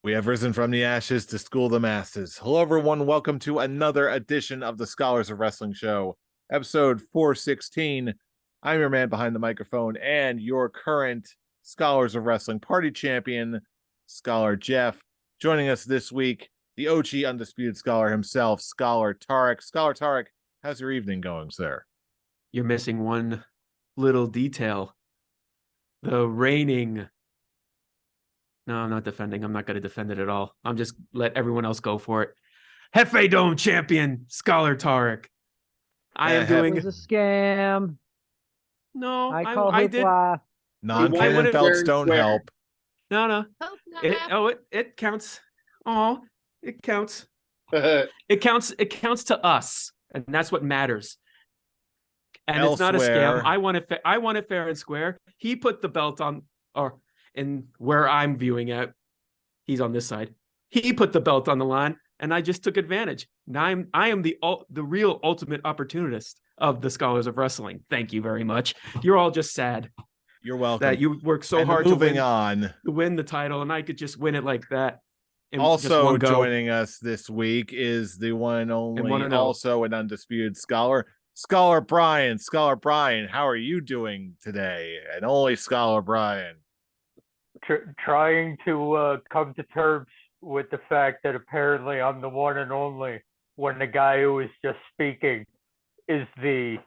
We have risen from the ashes to school the masses. Hello, everyone. Welcome to another edition of the Scholars of Wrestling Show, episode 416. I'm your man behind the microphone and your current Scholars of Wrestling party champion, Scholar Jeff. Joining us this week, the OG Undisputed Scholar himself, Scholar Tarek. Scholar Tarek, how's your evening going, sir? You're missing one little detail. The reigning... No, I'm not defending. I'm not going to defend it at all. I'm just let everyone else go for it. Hefe Dome champion, Scholar Tarek. I am doing... It was a scam. No, I did. Non-canon belts don't help. No. It counts. Oh, it counts. It counts to us, and that's what matters. And Elsewhere, it's not a scam. I want it fair and square. He put the belt on, and where I'm viewing at, he's on this side. He put the belt on the line, and I just took advantage. Now I am the real ultimate opportunist of the Scholars of Wrestling. Thank you very much. You're all just sad. You're welcome. That you worked so and hard to win the title, and I could just win it like that. Also joining us this week is the one and only, also an undisputed scholar, Scholar Brian. Scholar Brian, how are you doing today? And only Scholar Brian. Trying to come to terms with the fact that apparently I'm the one and only when the guy who is just speaking is the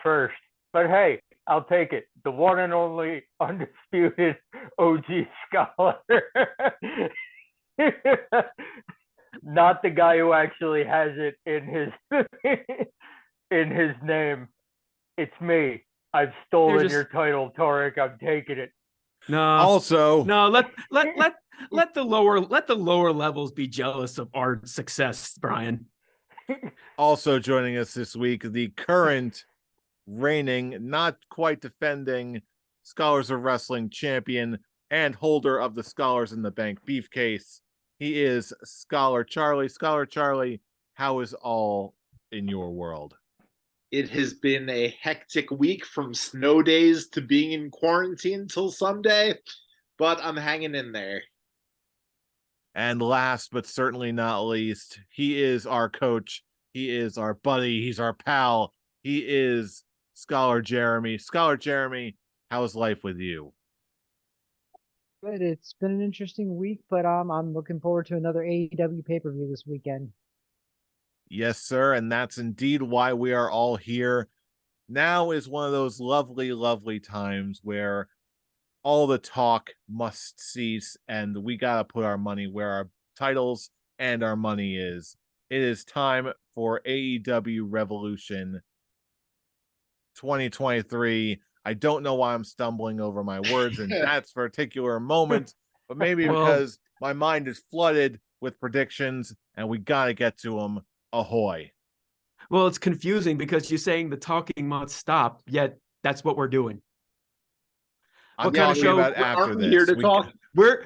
first. But hey, I'll take it. The one and only undisputed OG Scholar. Not the guy who actually has it in his name. It's me. I've stolen your title, Tarek. I'm taking it. Let the lower levels be jealous of our success, Brian. Also joining us this week, the current reigning, not quite defending Scholars of Wrestling champion and holder of the Scholars in the Bank briefcase. He is Scholar Charlie. Scholar Charlie, how is all in your world? It has been a hectic week, from snow days to being in quarantine till Sunday, but I'm hanging in there. And last but certainly not least, he is our coach. He is our buddy. He's our pal. He is Scholar Jeremy. Scholar Jeremy, how's life with you? Good. It's been an interesting week, but I'm looking forward to another AEW pay-per-view this weekend. Yes, sir, and that's indeed why we are all here. Now is one of those lovely, lovely times where all the talk must cease, and we gotta put our money where our titles and our money is. It is time for AEW Revolution 2023. I don't know why I'm stumbling over my words in that particular moment, but maybe because my mind is flooded with predictions and we gotta get to them. Ahoy. Well, it's confusing because you're saying the talking must stop, yet that's what we're doing. What kind of show after this? Here to talk.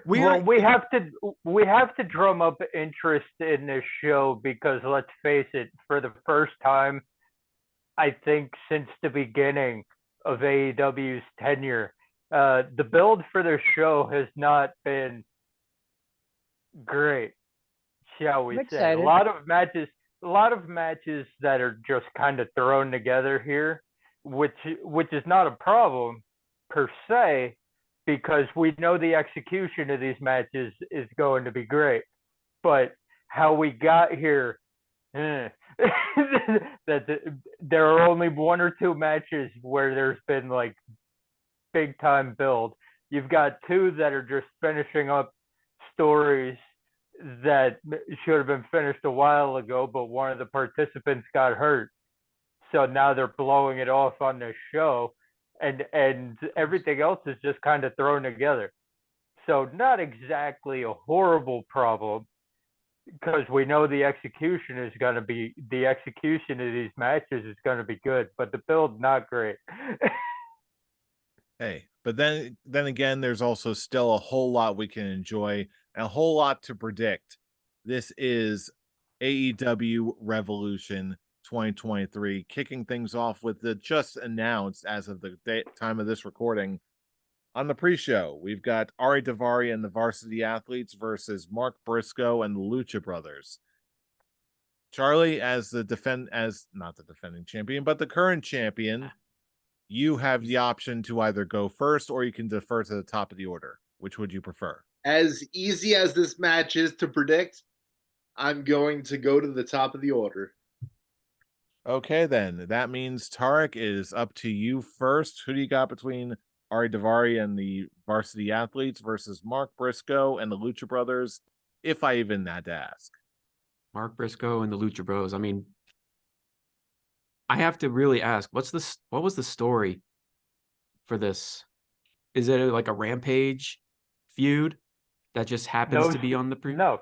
We have to drum up interest in this show because let's face it, for the first time, I think since the beginning of AEW's tenure, the build for this show has not been great, shall we say. A lot of matches that are just kind of thrown together here, which is not a problem per se, because we know the execution of these matches is going to be great. But how we got here, that there are only one or two matches where there's been like big time build. You've got two that are just finishing up stories that should have been finished a while ago, but one of the participants got hurt. So now they're blowing it off on this show, and everything else is just kind of thrown together. So not exactly a horrible problem, because we know the execution of these matches is going to be good, but the build not great. Hey, but then again, there's also still a whole lot we can enjoy and a whole lot to predict. This is AEW Revolution 2023, kicking things off with the just announced, as of the time of this recording, On the pre-show, we've got Ari Daivari and the Varsity Athletes versus Mark Briscoe and the Lucha Brothers. Charlie, as not the defending champion, but the current champion, you have the option to either go first or you can defer to the top of the order. Which would you prefer? As easy as this match is to predict, I'm going to go to the top of the order. Okay, then. That means Tarek is up to you first. Who do you got between Ari Daivari and the Varsity Athletes versus Mark Briscoe and the Lucha Brothers, if I even had to ask? Mark Briscoe and the Lucha Bros. I mean, I have to really ask, what was the story for this? Is it like a Rampage feud that just happens to be on the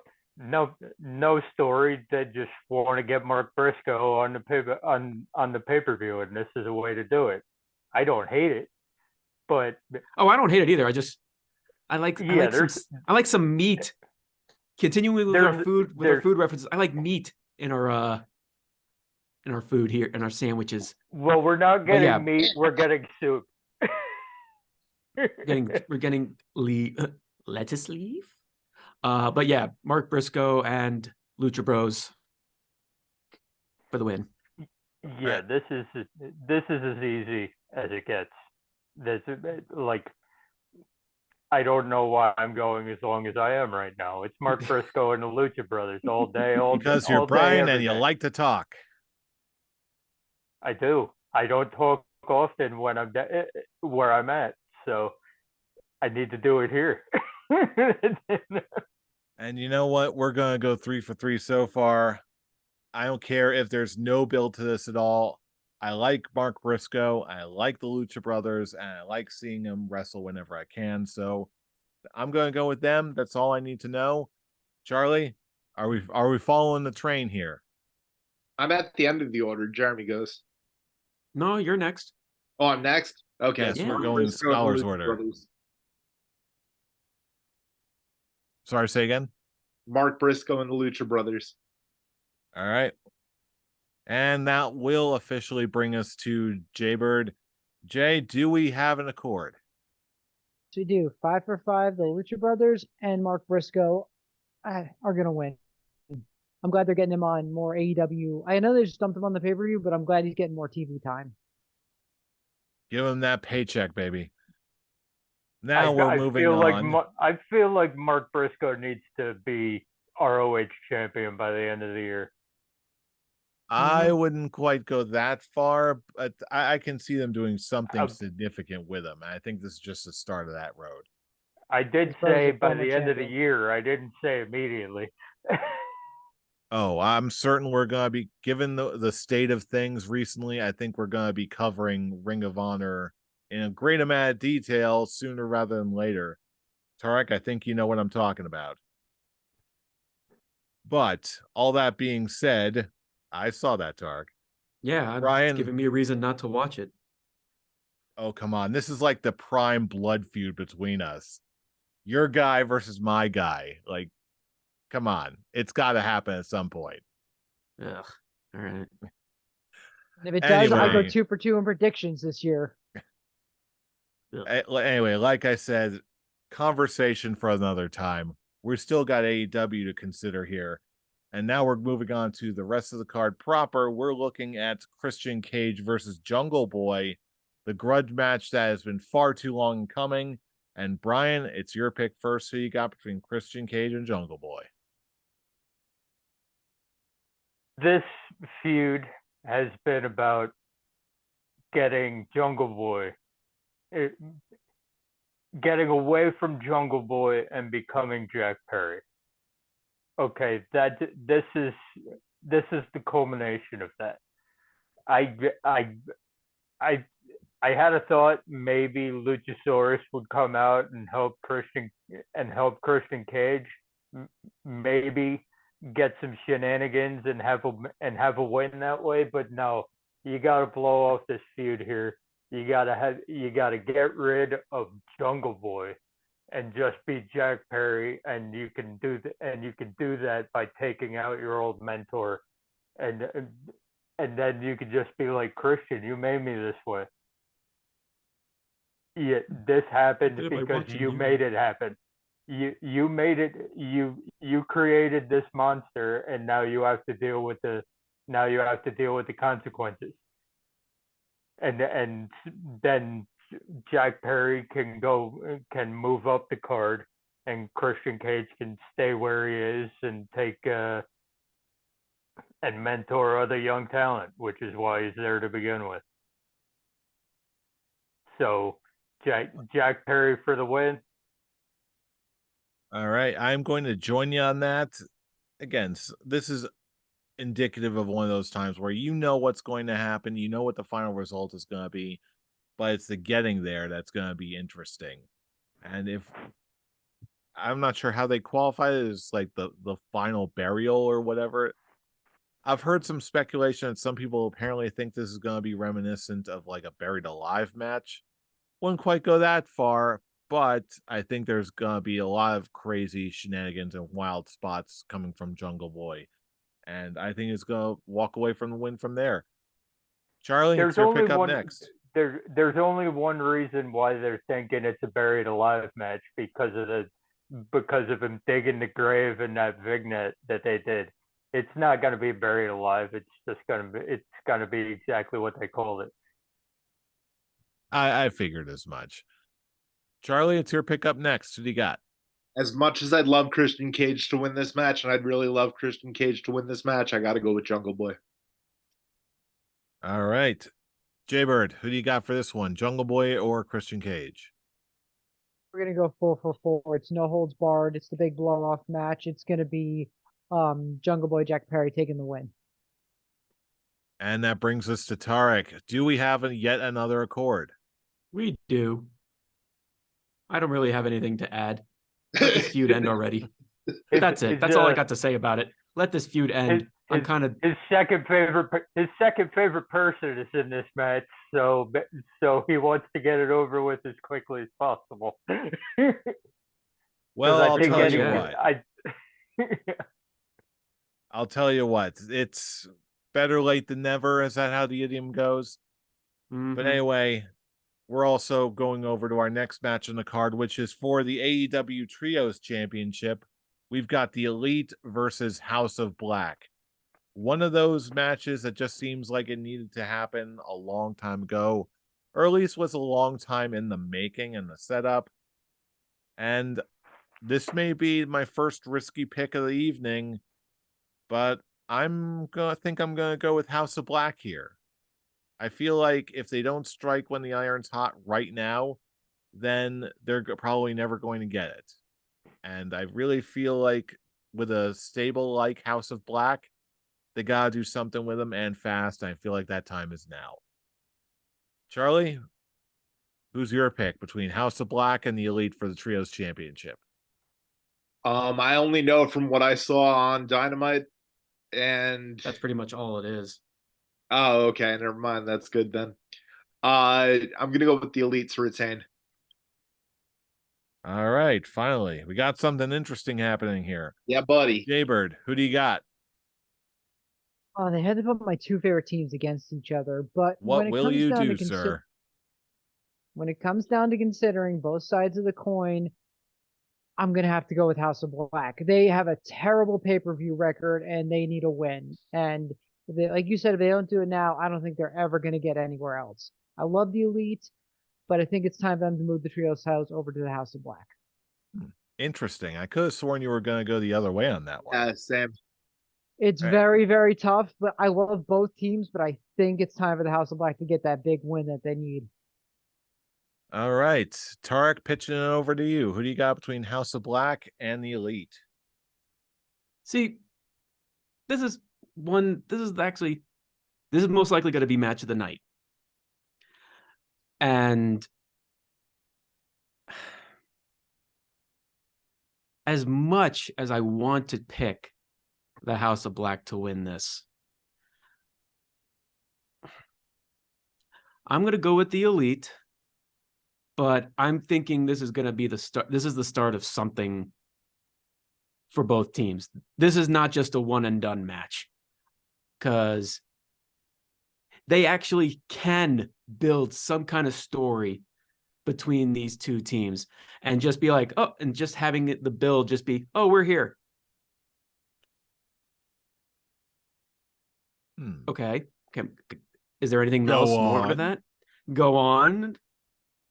no story. They just want to get Mark Briscoe on the pay-per-view, and this is a way to do it. I don't hate it, but I don't hate it either. I like some meat. Continuing with our food references, I like meat in our food here, in our sandwiches. Well, we're not getting meat, we're getting soup. We're getting lettuce leaf. But yeah, Mark Briscoe and Lucha Bros for the win. Yeah, this is as easy as it gets. This I don't know why I'm going as long as I am right now. It's Mark Briscoe and the Lucha Brothers all day, because you're Brian and you like to talk. I do. I don't talk often when I'm where I'm at, so I need to do it here. And you know what? We're gonna go 3 for 3 so far. I don't care if there's no build to this at all. I like Mark Briscoe. I like the Lucha Brothers, and I like seeing them wrestle whenever I can. So I'm going to go with them. That's all I need to know. Charlie, are we following the train here? I'm at the end of the order. Jeremy goes. No, you're next. Oh, I'm next? Okay. Yes, we're going in Scholars order. Brothers. Sorry, say again? Mark Briscoe and the Lucha Brothers. All right. And that will officially bring us to Jaybird. Jay, do we have an accord? We do. 5 for 5. The Lucha Brothers and Mark Briscoe are going to win. I'm glad they're getting him on more AEW. I know they just dumped him on the pay-per-view, but I'm glad he's getting more TV time. Give him that paycheck, baby. Now we're moving on. I feel like Mark Briscoe needs to be ROH champion by the end of the year. I wouldn't quite go that far, but I can see them doing something significant with him. I think this is just the start of that road. I did say by the end of the year. I didn't say immediately. Oh, I'm certain we're going to be, given the state of things recently, I think we're going to be covering Ring of Honor in a great amount of detail sooner rather than later. Tarek, I think you know what I'm talking about. But all that being said, I saw that, Tarek. Yeah, Brian, it's giving me a reason not to watch it. Oh, come on. This is like the prime blood feud between us. Your guy versus my guy. Like, come on. It's got to happen at some point. Ugh. All right. If it does, I'll go 2 for 2 in predictions this year. Anyway, like I said, conversation for another time. We've still got AEW to consider here. And now we're moving on to the rest of the card proper. We're looking at Christian Cage versus Jungle Boy, the grudge match that has been far too long coming. And Brian, it's your pick first. Who you got between Christian Cage and Jungle Boy? This feud has been about getting Jungle Boy, getting away from Jungle Boy and becoming Jack Perry. Okay, this is the culmination of that. I had a thought maybe Luchasaurus would come out and help Christian Cage, maybe get some shenanigans and have a win that way. But no, you got to blow off this feud here. You got to get rid of Jungle Boy and just be Jack Perry, and you can do that by taking out your old mentor, and then you could just be like, Christian, you made me this way. this happened Good by because watching you you. made it happen. You made it. You created this monster, and now you have to deal with the consequences. And then Jack Perry can move up the card, and Christian Cage can stay where he is and take and mentor other young talent, which is why he's there to begin with. So Jack Perry for the win. All right, I'm going to join you on that. Again, this is indicative of one of those times where you know what's going to happen, you know what the final result is going to be, but it's the getting there that's going to be interesting. And if I'm not sure how they qualify it as like the final burial or whatever. I've heard some speculation that some people apparently think this is going to be reminiscent of like a buried alive match. Wouldn't quite go that far, but I think there's going to be a lot of crazy shenanigans and wild spots coming from Jungle Boy. And I think it's going to walk away from the win from there. Charlie, it's your pick up next. There's only one reason why they're thinking it's a buried alive match, because of him digging the grave in that vignette that they did. It's not going to be buried alive. It's going to be exactly what they called it. I figured as much. Charlie, it's your pick up next. Who do you got? As much as I'd love Christian Cage to win this match, and I'd really love Christian Cage to win this match, I got to go with Jungle Boy. All right. Jaybird, who do you got for this one? Jungle Boy or Christian Cage? We're gonna go 4-for-4. It's no holds barred. It's the big blow off match. It's gonna be Jungle Boy Jack Perry taking the win. And that brings us to Tarek. Do we have yet another accord? We do. I don't really have anything to add. Let this feud end already. That's it. That's all I got to say about it. Let this feud end. I'm kind of his second favorite person is in this match, so he wants to get it over with as quickly as possible. Well, I'll tell you what. I'll tell you what. It's better late than never. Is that how the idiom goes? Mm-hmm. But anyway, we're also going over to our next match on the card, which is for the AEW Trios Championship. We've got the Elite versus House of Black. One of those matches that just seems like it needed to happen a long time ago, or at least was a long time in the making and the setup. And this may be my first risky pick of the evening, but I'm gonna go with House of Black here. I feel like if they don't strike when the iron's hot right now, then they're probably never going to get it. And I really feel like with a stable like House of Black, they gotta do something with them and fast. I feel like that time is now. Charlie, who's your pick between House of Black and the Elite for the Trios Championship? I only know from what I saw on Dynamite, and that's pretty much all it is. Oh, okay. Never mind. That's good then. I'm gonna go with the Elite to retain. All right, finally, we got something interesting happening here. Yeah, buddy. Jaybird, who do you got? Oh, they had to put my two favorite teams against each other, but what will you do, sir? When it comes down to considering both sides of the coin, I'm gonna have to go with House of Black. They have a terrible pay-per-view record, and they need a win. And like you said, if they don't do it now, I don't think they're ever gonna get anywhere else. I love the Elite, but I think it's time for them to move the Trios titles over to the House of Black. Interesting. I could have sworn you were going to go the other way on that one. Yeah, same. It's very, very tough, but I love both teams, but I think it's time for the House of Black to get that big win that they need. All right. Tarek, pitching it over to you. Who do you got between House of Black and the Elite? See, this is most likely going to be match of the night. And as much as I want to pick the House of Black to win this, I'm going to go with the Elite, but I'm thinking this is going to be the start. This is the start of something for both teams. This is not just a one and done match, because they actually can build some kind of story between these two teams and just be like, oh, and just having the build just be, oh, we're here. Okay. Is there anything else more to that? Go on.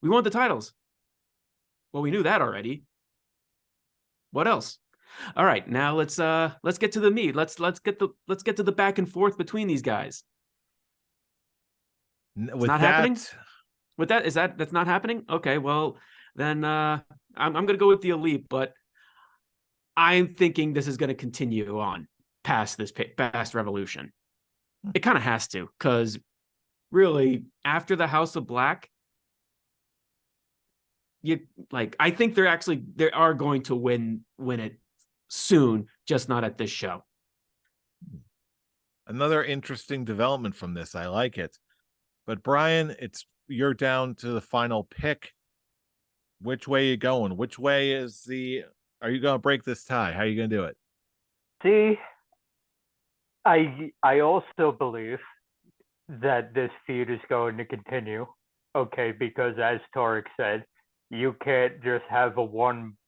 We want the titles. Well, we knew that already. What else? All right, now let's get to the meat. Let's get to the back and forth between these guys. With not that, happening? With that, that's not happening? Okay, well then I'm gonna go with the Elite, but I'm thinking this is gonna continue on past Revolution. It kind of has to, because really after the House of Black, I think they are going to win it soon, just not at this show. Another interesting development from this. I like it. But Brian, you're down to the final pick. Which way are you going? Which way are you going to break this tie? How are you going to do it? See, I also believe that this feud is going to continue. Okay, because as Tarek said, you can't just have a one-off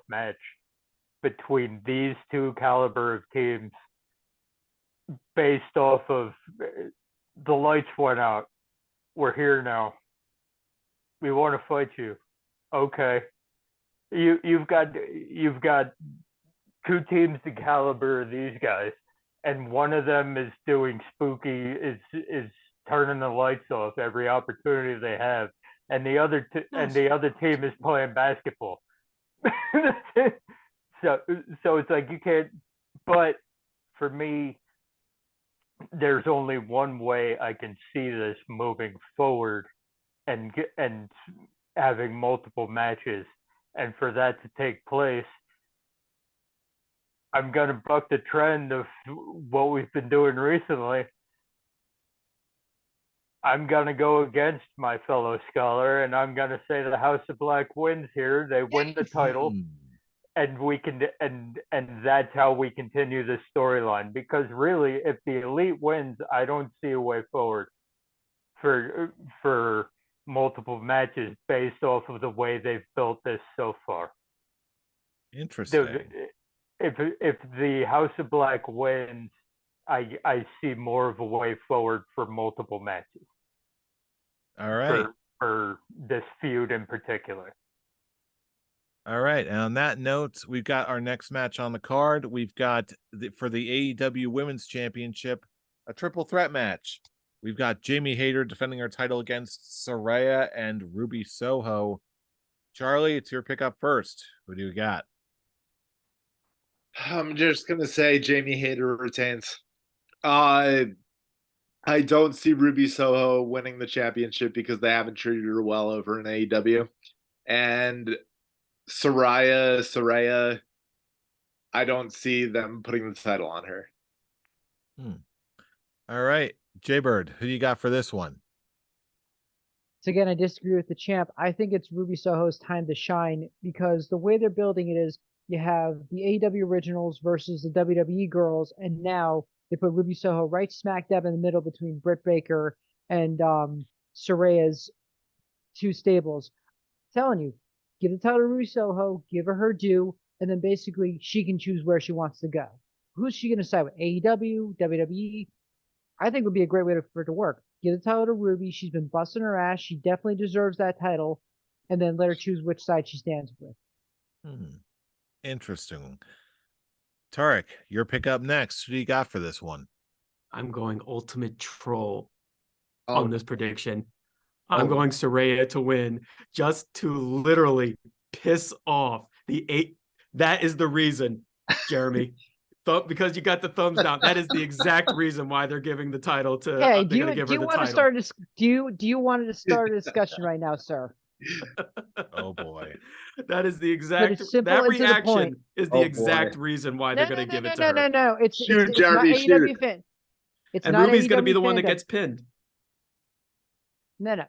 match between these two caliber of teams based off of the lights went out. We're here now. We want to fight you. Okay. You've got two teams the caliber of these guys, and one of them is doing spooky, is turning the lights off every opportunity they have, and the other team is playing basketball. so it's like you can't. But for me, there's only one way I can see this moving forward, and having multiple matches, and for that to take place, I'm going to buck the trend of what we've been doing recently. I'm going to go against my fellow scholar, and I'm going to say the House of Black wins here. They win the title, and we can, and that's how we continue this storyline. Because really, if the Elite wins, I don't see a way forward for multiple matches based off of the way they've built this so far. Interesting. If the House of Black wins, I see more of a way forward for multiple matches. All right. For this feud in particular. All right. And on that note, we've got our next match on the card. We've got for the AEW Women's Championship, a triple threat match. We've got Jamie Hayter defending her title against Saraya and Ruby Soho. Charlie, it's your pick up first. Who do you got? I'm just gonna say Jamie Hayter retains. I don't see Ruby Soho winning the championship because they haven't treated her well over in AEW. And Saraya, I don't see them putting the title on her. All right. Jaybird, who do you got for this one? So again, I disagree with the champ. I think it's Ruby Soho's time to shine, because the way they're building it is you have the AEW originals versus the WWE girls, and now they put Ruby Soho right smack dab in the middle between Britt Baker and Saraya's two stables. I'm telling you, give the title to Ruby Soho, give her due, and then basically she can choose where she wants to go. Who's she going to side with? AEW, WWE? I think would be a great way for it to work. Give the title to Ruby. She's been busting her ass. She definitely deserves that title. And then let her choose which side she stands with. Interesting. Tarek, your pick up next. Who do you got for this one? I'm going Ultimate Troll on this prediction. I'm going Saraya to win, just to literally piss off the 8. That is the reason, Jeremy. Because you got the thumbs down. That is the exact reason why they're giving the title to. Hey, do you want to start a discussion right now, sir? Oh boy, that is the exact. That reaction is the exact reason why they're going to give it to her. No. It's Jeremy, not AEW fan. And Ruby's going to be the one that gets pinned. No.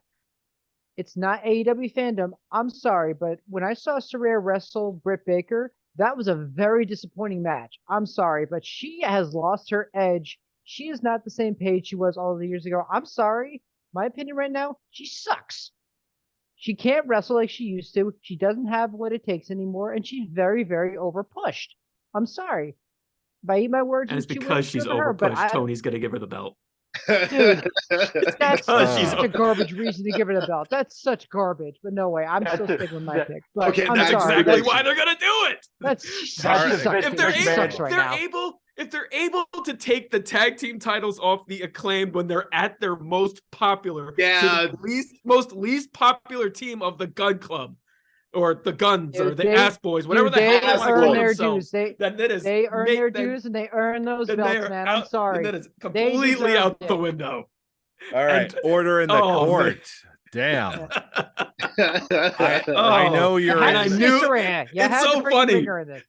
It's not AEW fandom. I'm sorry, but when I saw Saraya wrestle Britt Baker, that was a very disappointing match. I'm sorry, but she has lost her edge. She is not the same Paige she was all the years ago. I'm sorry. My opinion right now, she sucks. She can't wrestle like she used to. She doesn't have what it takes anymore, and she's very, very over pushed. I'm sorry. If I eat my words And with it's 2 because words, she's good for her. But overpushed. Tony's gonna give her the belt. dude, that's Because she's such a garbage reason to give her the belt. That's such garbage. But no way, I'm still sticking with my pick. But Okay, I'm that's sorry. exactly That's why they're gonna do it. she That's sucks. If they're She able, sucks right now. if they're able to take the tag team titles off the Acclaimed when they're at their most popular, Yeah. to the least popular team of the Gun Club, or the Guns, or Dude, the Ass Boys, whatever the hell they want to earn call their themselves, dues. then that is They earn their dues and they earn those then they belts, are man. out, I'm sorry. then that is They completely deserved out the it. window. All right, And- order in the oh, man. court. Damn. I Oh, know you're. You had and to I say knew Saraya. You it's had so to bring funny. Ringer in this.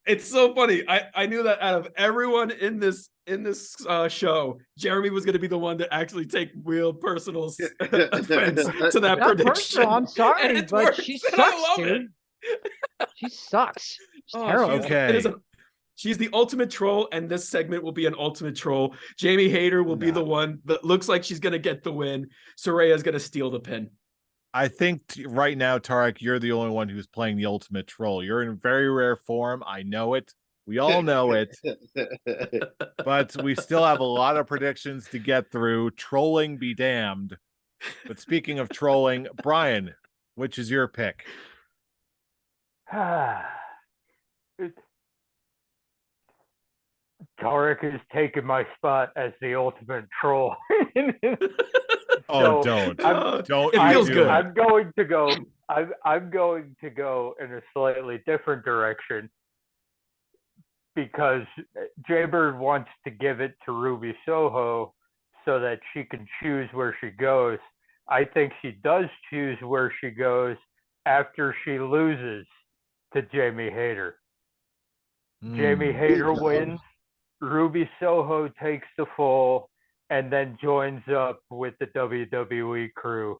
It's so funny. I knew that out of everyone in this show, Jeremy was going to be the one to actually take real personal offense to that Not prediction. personal, I'm sorry, And it but works, she and sucks, I love dude. She sucks. She's Oh, terrible. Okay. She's the ultimate troll, and this segment will be an ultimate troll. Jamie Hayter will be the one that looks like she's going to get the win. Soraya's going to steal the pin. I think right now, Tarek, you're the only one who's playing the ultimate troll. You're in very rare form. I know it. We all know it. But we still have a lot of predictions to get through. Trolling be damned. But speaking of trolling, Brian, which is your pick? Tarek has taken my spot as the ultimate troll. Oh, So, don't. Don't. It feels good. I'm going to go. I'm going to go in a slightly different direction because Jaybird wants to give it to Ruby Soho so that she can choose where she goes. I think she does choose where she goes after she loses to Jamie Hayter. Jamie Hayter wins. Ruby Soho takes the fall and then joins up with the WWE crew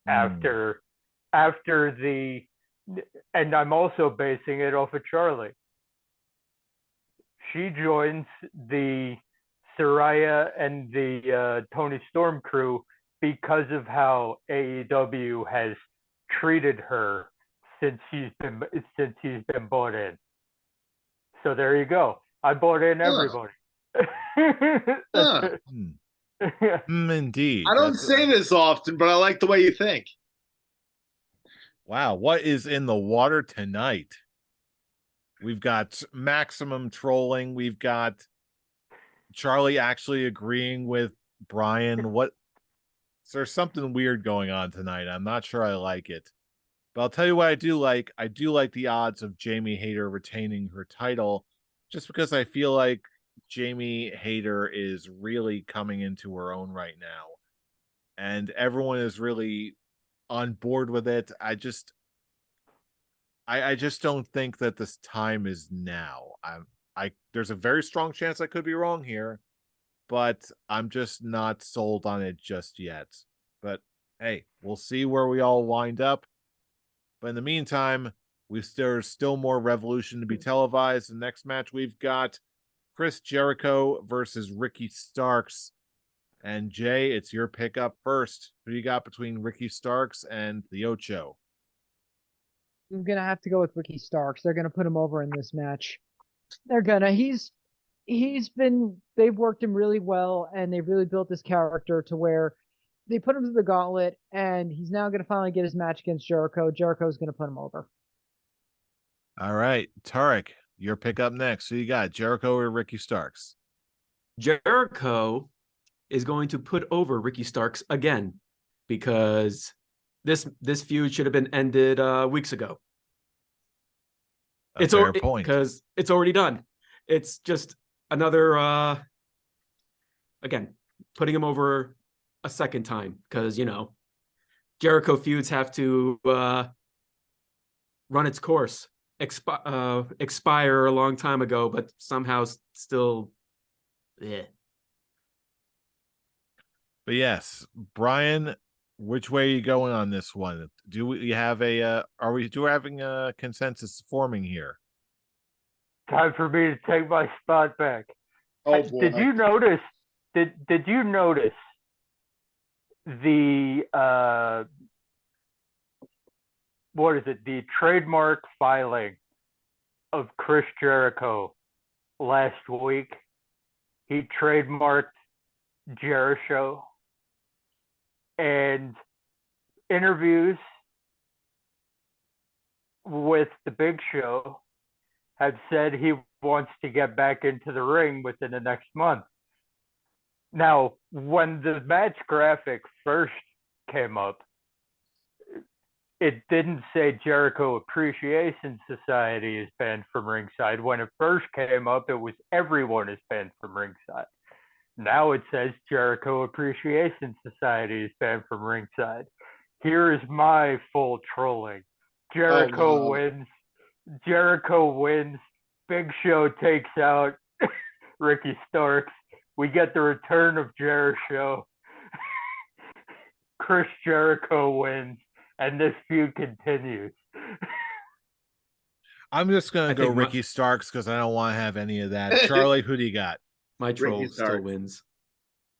after the, and I'm also basing it off of Charlie. She joins the Saraya and the Tony Storm crew because of how AEW has treated her since he's been bought in. So there you go. I bought in everybody. Indeed. I don't say this often, but I like the way you think. Wow, what is in the water tonight? We've got maximum trolling. We've got Charlie actually agreeing with Brian. What? Is there something weird going on tonight? I'm not sure I like it. But I'll tell you what I do like. I do like the odds of Jamie Hayter retaining her title, just because I feel like Jamie Hayter is really coming into her own right now. And everyone is really on board with it. I just don't think that this time is now. There's a very strong chance I could be wrong here, but I'm just not sold on it just yet. But hey, we'll see where we all wind up. But in the meantime, there's still more Revolution to be televised. The next match we've got Chris Jericho versus Ricky Starks. And Jay, it's your pick up first. Who you got between Ricky Starks and the Ocho? I'm gonna have to go with Ricky Starks. They're gonna put him over in this match. They've worked him really well, and they've really built this character to where they put him to the gauntlet, and he's now gonna finally get his match against Jericho. Jericho's gonna put him over. All right, Tarek, your pick up next. Who you got, Jericho or Ricky Starks? Jericho is going to put over Ricky Starks again because this feud should have been ended weeks ago. It's a fair point because it's already done. It's just another again putting him over a second time because Jericho feuds have to run its course, expire a long time ago, but somehow still. Yeah. But yes, Brian, which way are you going on this one? Do we have are we having a consensus forming here? Time for me to take my spot back. Oh boy. Did you notice? Did you notice the what is it? The trademark filing of Chris Jericho last week. He trademarked Jericho, and interviews with the Big Show have said he wants to get back into the ring within the next month. Now, when the match graphic first came up, it didn't say Jericho Appreciation Society is banned from ringside. When it first came up, it was everyone is banned from ringside. Now it says Jericho Appreciation Society is banned from ringside. Here is my full trolling. Jericho wins. Jericho wins. Big Show takes out Ricky Starks. We get the return of Jericho. Chris Jericho wins, and this feud continues. I'm just gonna go Ricky Starks because I don't want to have any of that. Charlie, who do you got? My troll still wins.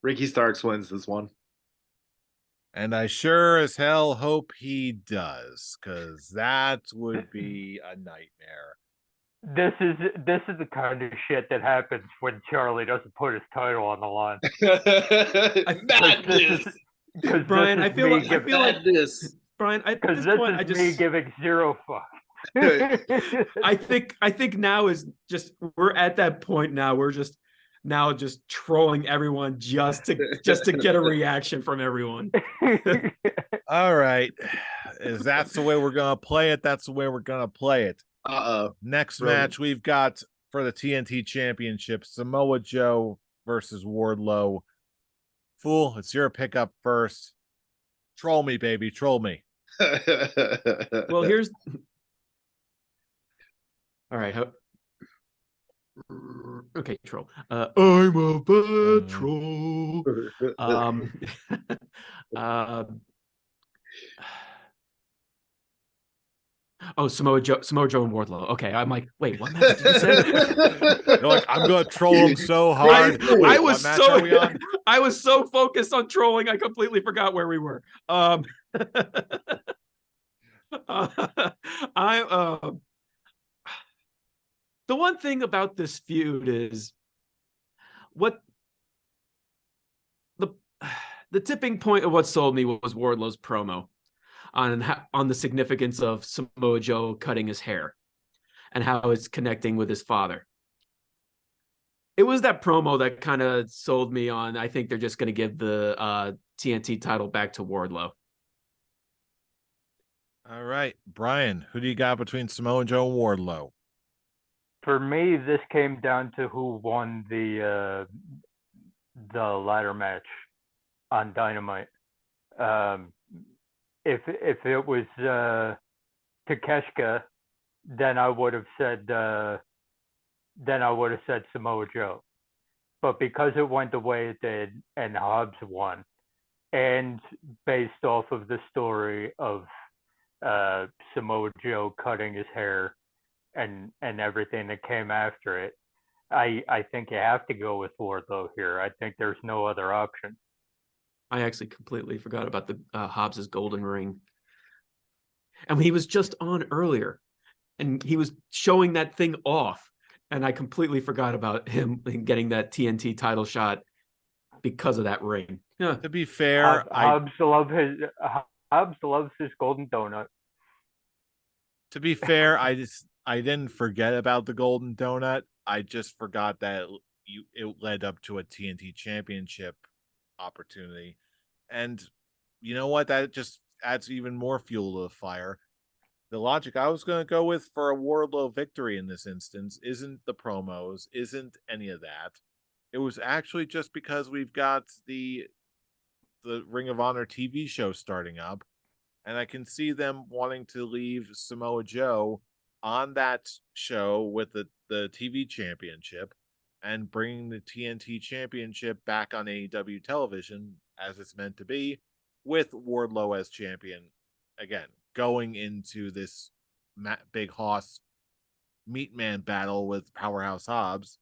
Ricky Starks wins this one. And I sure as hell hope he does, because that would be a nightmare. This is the kind of shit that happens when Charlie doesn't put his title on the line. Madness. Brian, I feel like this. Brian, at this this point, is me giving zero fucks. I think now is just we're at that point now. We're just trolling everyone just to get a reaction from everyone. All right. If that's the way we're gonna play it, that's the way we're gonna play it. Next match we've got for the TNT Championship, Samoa Joe versus Wardlow. Fool, it's your pickup first. Troll me, baby, troll me. Well, here's all right. Okay, troll. I'm a bad troll. Oh, Samoa Joe and Wardlow. Okay, I'm like, wait, what match did you say? You're like, I'm gonna troll him so hard. I was so focused on trolling, I completely forgot where we were. The one thing about this feud is what the tipping point of what sold me was Wardlow's promo on the significance of Samoa Joe cutting his hair and how it's connecting with his father. It was that promo that kind of sold me on, I think they're just going to give the TNT title back to Wardlow. All right, Brian, who do you got between Samoa Joe and Wardlow? For me, this came down to who won the ladder match on Dynamite. If it was Takeshita, then I would have said Samoa Joe. But because it went the way it did and Hobbs won, and based off of the story of Samoa Joe cutting his hair and everything that came after it, I think you have to go with Wardlow here. I think there's no other option. I actually completely forgot about the Hobbs's golden ring. And he was just on earlier, and he was showing that thing off, and I completely forgot about him getting that TNT title shot because of that ring. Yeah. To be fair, Hobbs loves his golden donut. To be fair, I didn't forget about the golden donut. I just forgot that it led up to a TNT Championship opportunity. And you know what? That just adds even more fuel to the fire. The logic I was going to go with for a Wardlow victory in this instance isn't the promos, isn't any of that. It was actually just because we've got the Ring of Honor TV show starting up, and I can see them wanting to leave Samoa Joe on that show with the TV championship and bringing the TNT championship back on AEW television as it's meant to be, with Wardlow as champion again, going into this Big Hoss meat man battle with Powerhouse Hobbs.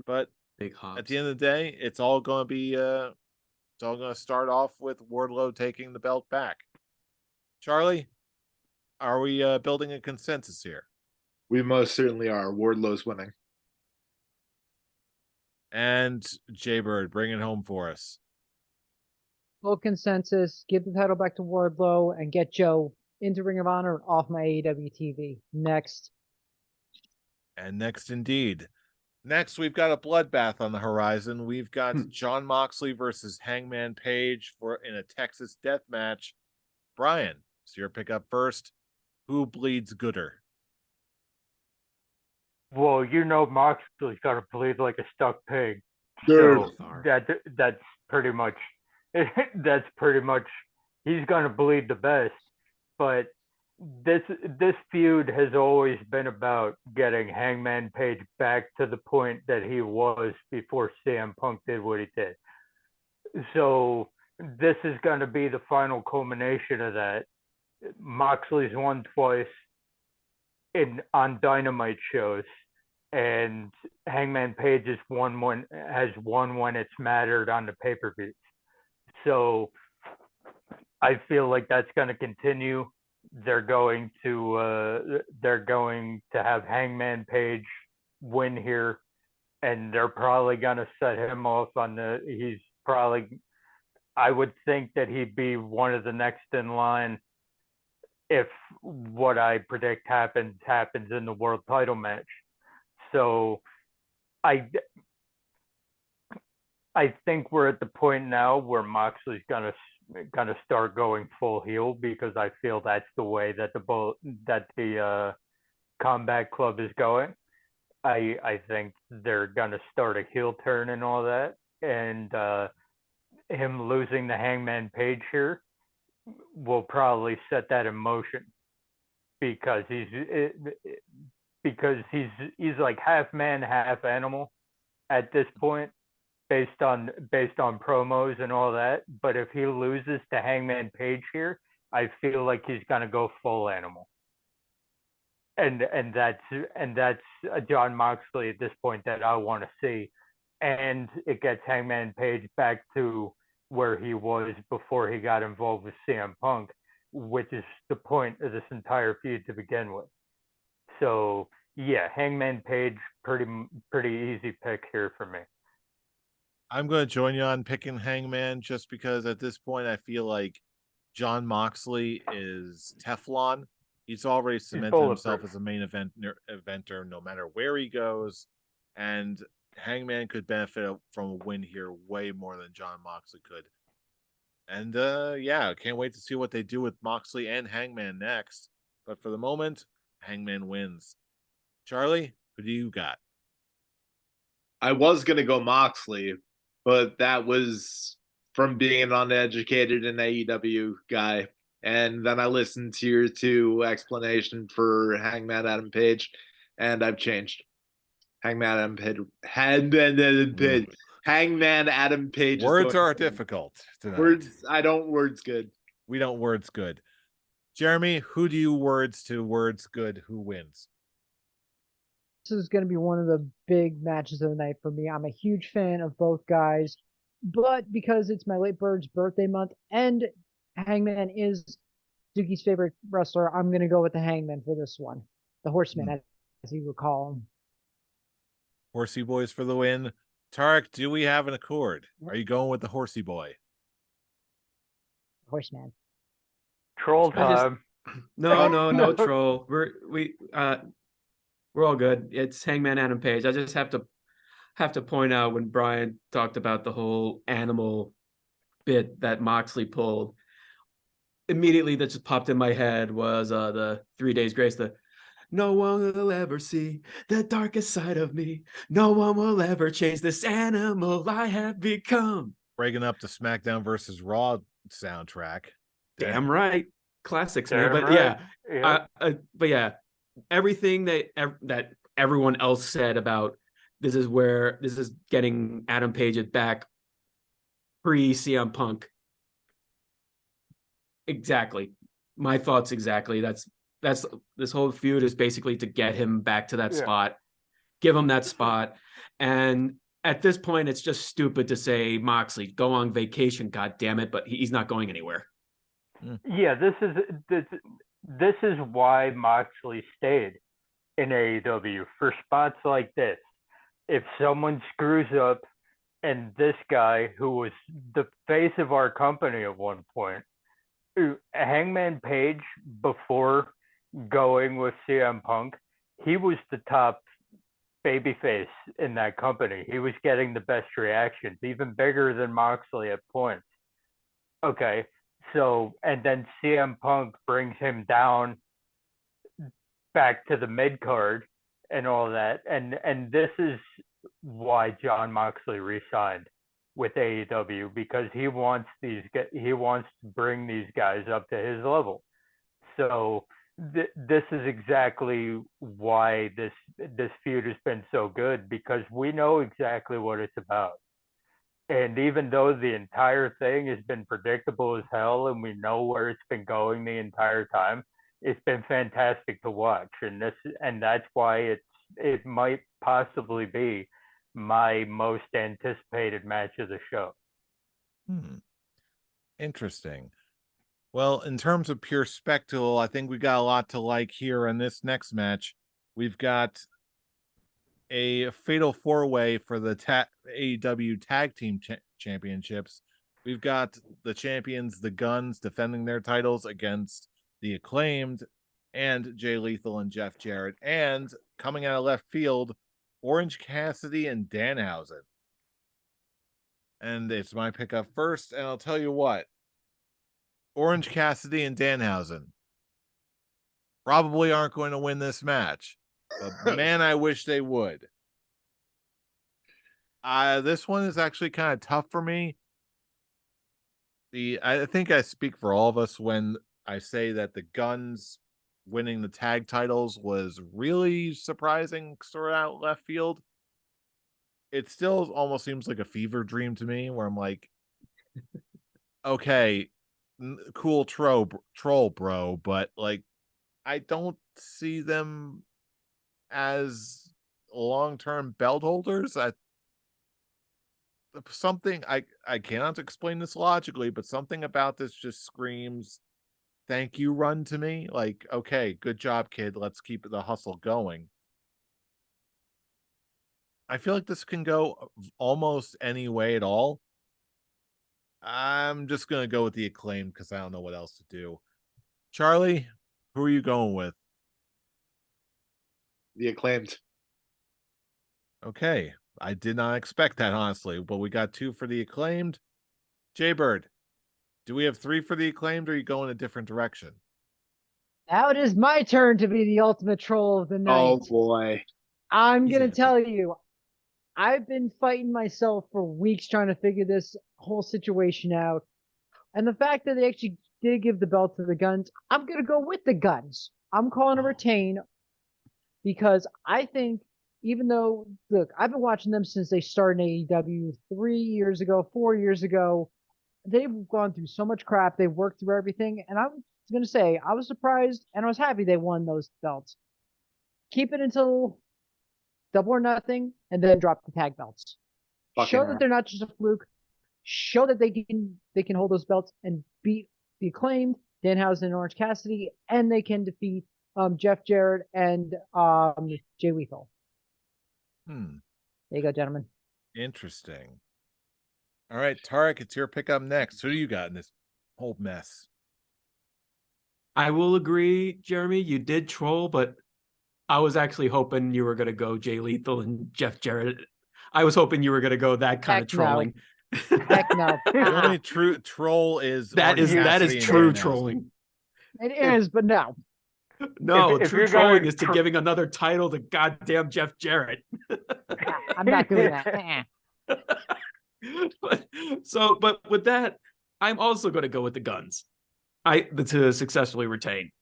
But Big Hobbs. At the end of the day, it's all going to be So I'm going to start off with Wardlow taking the belt back. Charlie, are we building a consensus here? We most certainly are. Wardlow's winning. And Jaybird, bring it home for us. Full consensus. Give the title back to Wardlow and get Joe into Ring of Honor and off my AEW TV. Next. And next, indeed. Next, we've got a bloodbath on the horizon. We've got Jon Moxley versus Hangman Page in a Texas death match. Brian, so your pick up first. Who bleeds gooder? Well, Moxley's got to bleed like a stuck pig. Sure. So that's pretty much he's gonna bleed the best. But this feud has always been about getting Hangman Page back to the point that he was before CM Punk did what he did. So this is going to be the final culmination of that. Moxley's won twice on Dynamite shows, and Hangman Page has won when it's mattered on the pay-per-views. So I feel like that's going to continue. They're going to have Hangman Page win here, and they're probably going to set him off I would think that he'd be one of the next in line if what I predict happens in the world title match. So I think we're at the point now where Moxley's gonna start going full heel, because I feel that's the way that the Combat Club is going. I think they're gonna start a heel turn and all that, and him losing the Hangman Page here will probably set that in motion, because he's like half man, half animal at this point, based on promos and all that. But if he loses to Hangman Page here, I feel like he's gonna go full animal, and that's a Jon Moxley at this point that I want to see, and it gets Hangman Page back to where he was before he got involved with CM Punk, which is the point of this entire feud to begin with. So yeah, Hangman Page, pretty easy pick here for me. I'm going to join you on picking Hangman, just because at this point I feel like Jon Moxley is Teflon. He's already cemented himself as a main eventer no matter where he goes, and Hangman could benefit from a win here way more than Jon Moxley could. And yeah, can't wait to see what they do with Moxley and Hangman next. But for the moment, Hangman wins. Charlie, who do you got? I was going to go Moxley, but that was from being an uneducated and AEW guy. And then I listened to your two explanation for Hangman Adam Page, and I've changed. Hangman Adam Page. Hangman Adam Page. Words are difficult tonight. Words good. We don't words good. Jeremy, who do you words to? Words good. Who wins? This is going to be one of the big matches of the night for me. I'm a huge fan of both guys, but because it's my late bird's birthday month and Hangman is Dookie's favorite wrestler, I'm going to go with the Hangman for this one. The Horseman, as he would call him. Horsey boys for the win. Tarek, do we have an accord? Are you going with the Horsey boy? Horseman. Troll time. No troll. We're all good. It's Hangman Adam Page. I just have to point out, when Brian talked about the whole animal bit that Moxley pulled, immediately that just popped in my head was the 3 Days Grace. No one will ever see the darkest side of me. No one will ever change this animal I have become. Breaking up the SmackDown versus Raw soundtrack. Damn right. Classics, man. But right. But yeah, everything that everyone else said about this is getting Adam Page back pre CM Punk. Exactly. My thoughts exactly. That's this whole feud is basically to get him back to that spot, give him that spot. And at this point, it's just stupid to say, Moxley, go on vacation, God damn it, but he's not going anywhere. Yeah, this is why Moxley stayed in AEW for spots like this. If someone screws up, and this guy who was the face of our company at one point, Hangman Page, before going with CM Punk, he was the top babyface in that company. He was getting the best reactions, even bigger than Moxley at points. Okay, so, and then CM Punk brings him down back to the mid card and all that, and this is why John Moxley resigned with AEW, because he wants to bring these guys up to his level. So this is exactly why this feud has been so good, because we know exactly what it's about. And even though the entire thing has been predictable as hell and we know where it's been going the entire time, it's been fantastic to watch. And that's why it might possibly be my most anticipated match of the show. Interesting. Well, in terms of pure spectacle, I think we got a lot to like here in this next match. We've got a fatal four-way for the AEW Tag Team Championships. We've got the champions, the Guns, defending their titles against the Acclaimed and Jay Lethal and Jeff Jarrett. And coming out of left field, Orange Cassidy and Danhausen. And it's my pick up first, and I'll tell you what. Orange Cassidy and Danhausen probably aren't going to win this match. But man, I wish they would. This one is actually kind of tough for me. I think I speak for all of us when I say that the Guns winning the tag titles was really surprising, sort of out left field. It still almost seems like a fever dream to me, where I'm like, okay, cool troll, bro, but like, I don't see them as long-term belt holders. I cannot explain this logically, but something about this just screams thank you run to me. Like, okay, good job, kid. Let's keep the hustle going. I feel like this can go almost any way at all. I'm just gonna go with the Acclaim because I don't know what else to do. Charlie, who are you going with? The Acclaimed. Okay, I did not expect that, honestly, but we got 2 for the Acclaimed. Jaybird, do we have 3 for the Acclaimed, or are you going a different direction? Now it is my turn to be the ultimate troll of the night. Oh boy. I'm going to tell you, I've been fighting myself for weeks trying to figure this whole situation out. And the fact that they actually did give the belt to the Guns, I'm going to go with the Guns. I'm calling a retain because I think, even though, look, I've been watching them since they started AEW 3 years ago, 4 years ago. They've gone through so much crap. They've worked through everything. And I was going to say, I was surprised and I was happy they won those belts. Keep it until Double or Nothing and then drop the tag belts. Show that they're not just a fluke. Show that they can hold those belts and beat the Acclaimed, Danhausen and Orange Cassidy, and they can defeat Jeff Jarrett and Jay Lethal. There you go, gentlemen. Interesting. All right, Tarek, it's your pick up next. Who do you got in this whole mess? I will agree, Jeremy, you did troll, but I was actually hoping you were going to go Jay Lethal and Jeff Jarrett. I was hoping you were going to go that kind of trolling. No. Heck no. The only true troll is that is true trolling. It is, but no. No, true trolling is to giving another title to goddamn Jeff Jarrett. I'm not doing that. But with that, I'm also going to go with the Guns. To successfully retain.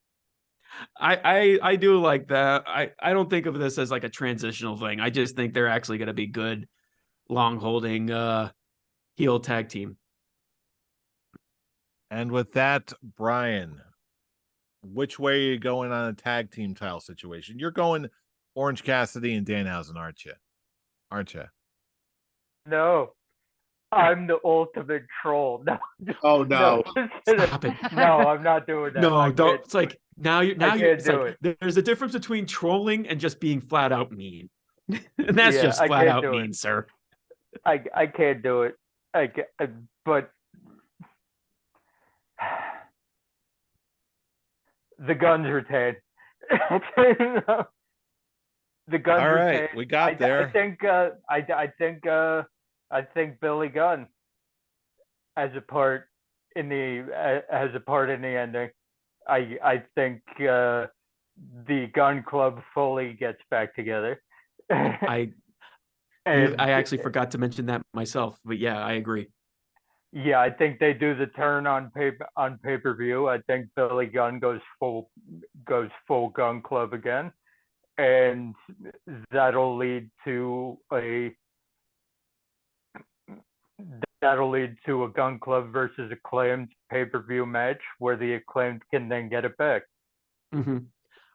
I do like that. I don't think of this as like a transitional thing. I just think they're actually going to be good, long holding heel tag team. And with that, Brian, which way are you going on a tag team title situation? You're going Orange Cassidy and Danhausen, aren't you? No, I'm the ultimate troll. No, Oh no. Stop it. No, I'm not doing that. No, I don't. can't It's do like it. now you I can't it's do like it. there's a difference between trolling and just being flat out mean. And that's Yeah, just I flat can't out do mean, it. sir. I can't do it. But the guns retain. The guns All right, retain. we got there. I think Billy Gunn has a part in the ending. I think the Gun Club fully gets back together. I And I actually forgot to mention that myself, but yeah, I agree. yeah, I think they do the turn on per view. I think Billy Gunn goes full Gun Club again, and that'll lead to a Gun Club versus Acclaimed pay-per-view match where the Acclaimed can then get it back. Hmm.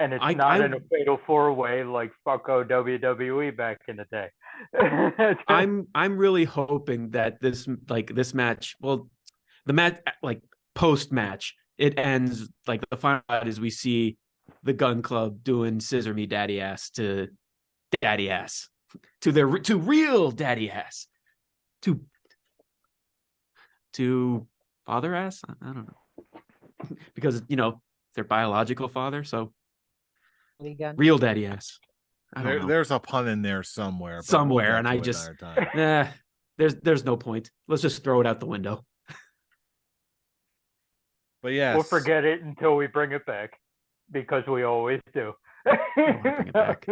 And it's I not in a fatal four-way like fucko WWE back in the day. I'm really hoping that this match, well, the match like post match, it ends like the final fight is we see the Gun Club doing scissor me daddy ass to daddy ass to real daddy ass to father ass. I don't know, because their biological father, so Billy Gunn. real daddy ass. I don't know. There's a pun in there somewhere. But Somewhere, we'll and get I to it just another time. there's no point. Let's just throw it out the window. But yes, We'll forget it until we bring it back, because we always do. Bring it back.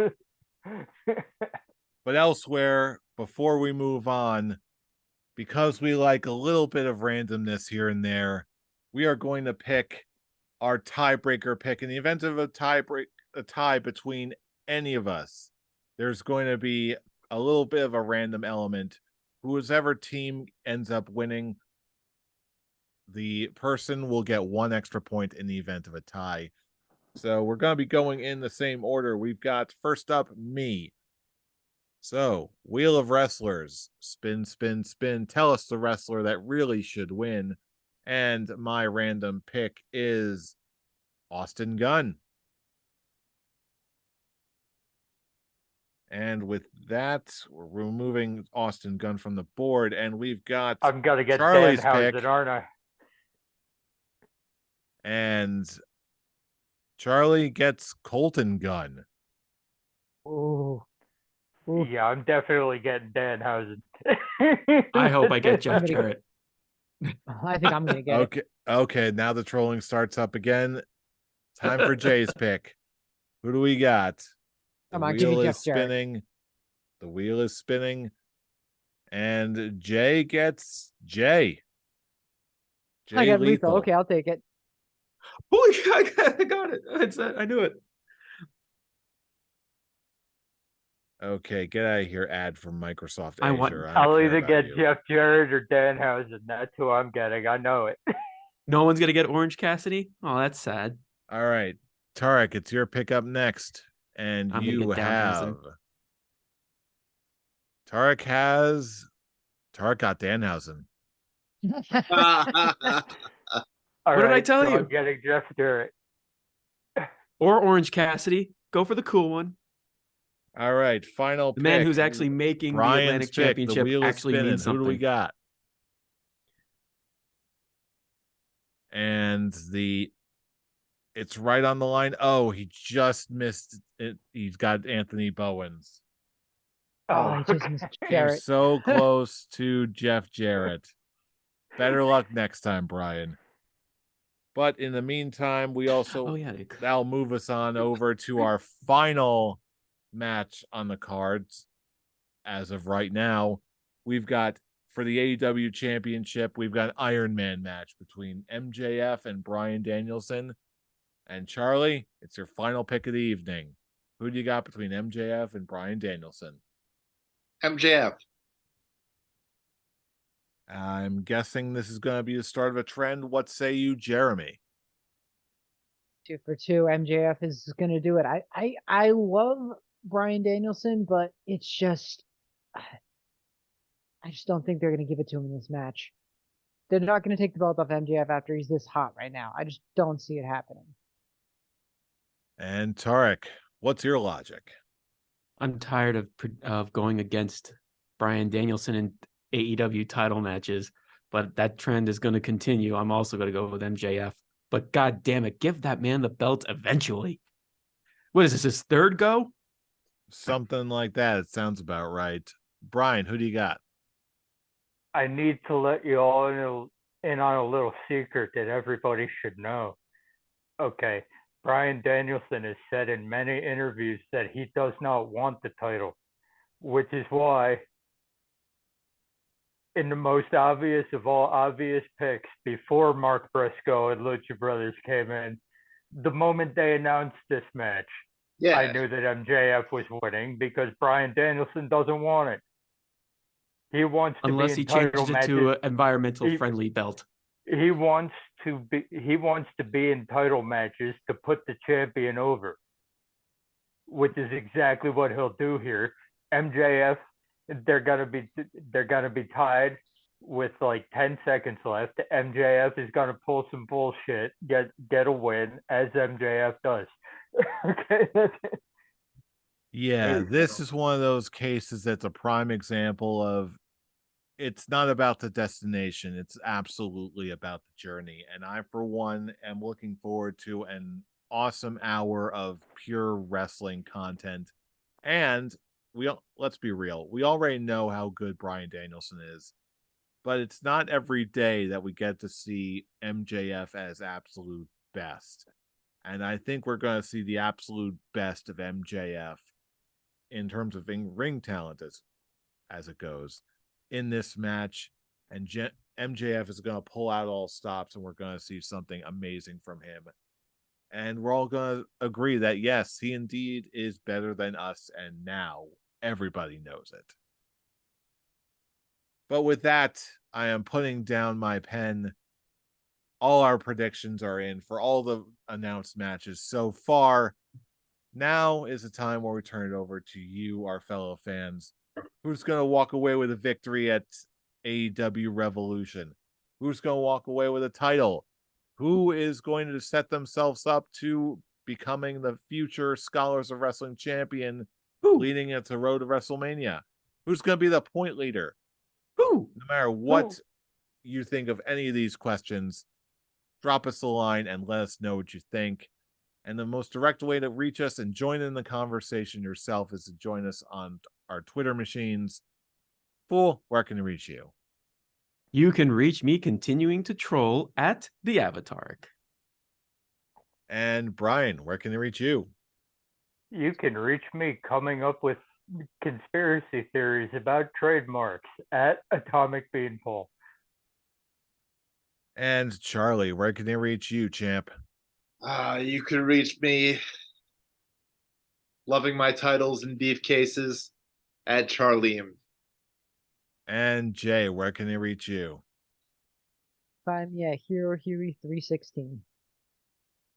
But elsewhere, before we move on, because we like a little bit of randomness here and there, we are going to pick our tiebreaker pick. In the event of a tie between any of us, there's going to be a little bit of a random element. Whoever team ends up winning, the person will get 1 extra point in the event of a tie. So we're going to be going in the same order. We've got first up me. So, Wheel of Wrestlers, spin, spin, spin. Tell us the wrestler that really should win. And my random pick is Austin Gunn. And with that, we're removing Austin Gunn from the board, and we've got I'm gonna get Charlie's Danhausen, pick. aren't I? And Charlie gets Colton Gunn. Ooh. Ooh. Yeah, I'm definitely getting Danhausen. I hope I get Jeff I'm gonna get- Jarrett. I think I'm gonna get it. Okay, now the trolling starts up again. Time for Jay's pick. Who do we got? Come on, give me wheel Jeff is Jarrett. spinning. The wheel is spinning. And Jay gets Jay. I Jay got Lethal. lethal. Okay, I'll take it. Holy I got it. I knew it. Okay, get out of here, ad from Microsoft I want- Azure. I'll either get Jeff Jarrett or Danhausen. That's who I'm getting. I know it. No one's gonna get Orange Cassidy. Oh, that's sad. All right, Tarek, it's your pick up next. And I'm gonna you get have Danhausen. Tarek got Danhausen. All What did I right, tell so you? I'm getting Jeff Jarrett. Or Orange Cassidy. Go for the cool one. All right, final The pick. man who's actually making the Brian's Atlantic pick. Championship The wheel is actually spinning. means something. Who do we got? And it's right on the line. Oh, he just missed it. He's got Anthony Bowens. Oh, I just missed Came Jarrett. so close to Jeff Jarrett. Better luck next time, Brian. But in the meantime, we also that'll move us on over to our final match on the cards. As of right now, we've got for the AEW Championship, we've got an Iron Man match between MJF and Bryan Danielson. And Charlie, it's your final pick of the evening. Who do you got between MJF and Bryan Danielson? MJF. I'm guessing this is going to be the start of a trend. What say you, Jeremy? 2 for 2. MJF is gonna do it. I love Bryan Danielson, but it's just I just don't think they're going to give it to him in this match. They're not going to take the belt off MJF after he's this hot right now. I just don't see it happening. And Tarek, what's your logic? I'm tired of going against Bryan Danielson in AEW title matches, but that trend is going to continue. I'm also going to go with MJF. But God damn it, give that man the belt eventually. What is this, his third go? Something like that. It sounds about right. Brian, who do you got? I need to let you all in on a little secret that everybody should know. Okay, Bryan Danielson has said in many interviews that he does not want the title, which is why, in the most obvious of all obvious picks, before Mark Briscoe and Lucha Brothers came in, the moment they announced this match, Yeah. I knew that MJF was winning because Bryan Danielson doesn't want it. He wants to Unless be he in title changes it matches. to an environmental friendly belt. He wants to be in title matches to put the champion over, which is exactly what he'll do here. MJF, they're gonna be tied with like 10 seconds left. MJF is gonna pull some bullshit, get a win, as MJF does. Okay, that's it. Yeah, this is one of those cases that's a prime example of it's not about the destination. It's absolutely about the journey. And I, for one, am looking forward to an awesome hour of pure wrestling content. And let's be real, we already know how good Bryan Danielson is, but it's not every day that we get to see MJF as absolute best. And I think we're going to see the absolute best of MJF in terms of ring talent as it goes in this match. And MJF is going to pull out all stops, and we're going to see something amazing from him. And we're all going to agree that, yes, he indeed is better than us, and now everybody knows it. But with that, I am putting down my pen. All our predictions are in for all the announced matches so far. Now is the time where we turn it over to you, our fellow fans. Who's going to walk away with a victory at AEW Revolution? Who's going to walk away with a title? Who is going to set themselves up to becoming the future Scholars of Wrestling champion leading into Road to WrestleMania? Who's going to be the point leader? Who? No matter what you think of any of these questions, drop us a line and let us know what you think. And the most direct way to reach us and join in the conversation yourself is to join us on our Twitter machines. Fool, where can I reach you? You can reach me continuing to troll at the Avatar. And Brian, where can I reach you? You can reach me coming up with conspiracy theories about trademarks at Atomic Beanpole. And Charlie, where can I reach you, champ? You can reach me loving my titles and beef cases at Charliam. And Jay, where can I reach you? Hero Huey 316.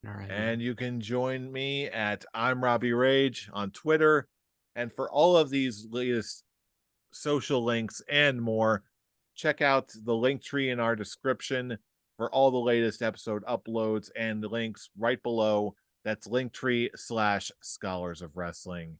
All right. And you can join me at I'm Robbie Rage on Twitter. And for all of these latest social links and more, check out the link tree in our description for all the latest episode uploads and the links right below. That's Linktree/Scholars of Wrestling.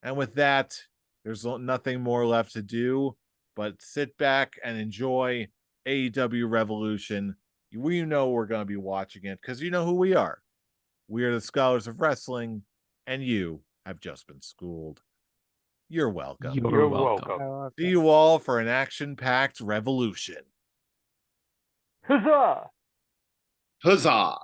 And with that, there's nothing more left to do but sit back and enjoy AEW Revolution. We know we're going to be watching it because you know who we are. We are the Scholars of Wrestling, and you have just been schooled. You're welcome. You're welcome. Oh, okay. See you all for an action-packed revolution. Huzzah! Huzzah!